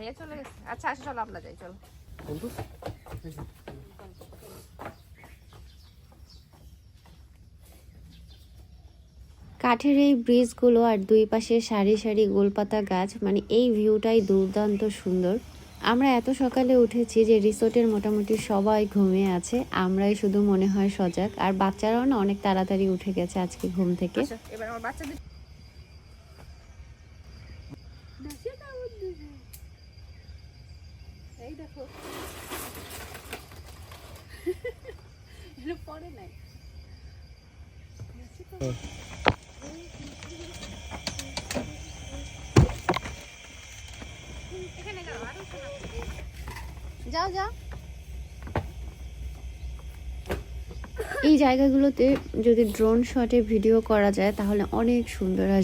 ভাইয়া চলে গেছে। আচ্ছা আসো, চলো আমরা যাই, চলো। কাঠের এই ব্রিজগুলো আর দুই পাশে সারি সারি গোলপাতা গাছ, মানে এই ভিউটাই দুর্দান্ত সুন্দর। আমরা এত সকালে উঠেছি যে রিসোর্টের মোটামুটি সবাই ঘুমিয়ে আছে, আমরাই শুধু মনে হয় সজাগ। আর বাচ্চারাও না অনেক তাড়াতাড়ি উঠে গেছে আজকে ঘুম থেকে। এবার আমার বাচ্চাদের এই দেখো পরে নাই যাও যাও। এই জায়গাগুলোতে যদি ড্রোন শটে ভিডিও করা যায় তাহলে অনেক সুন্দর হয়।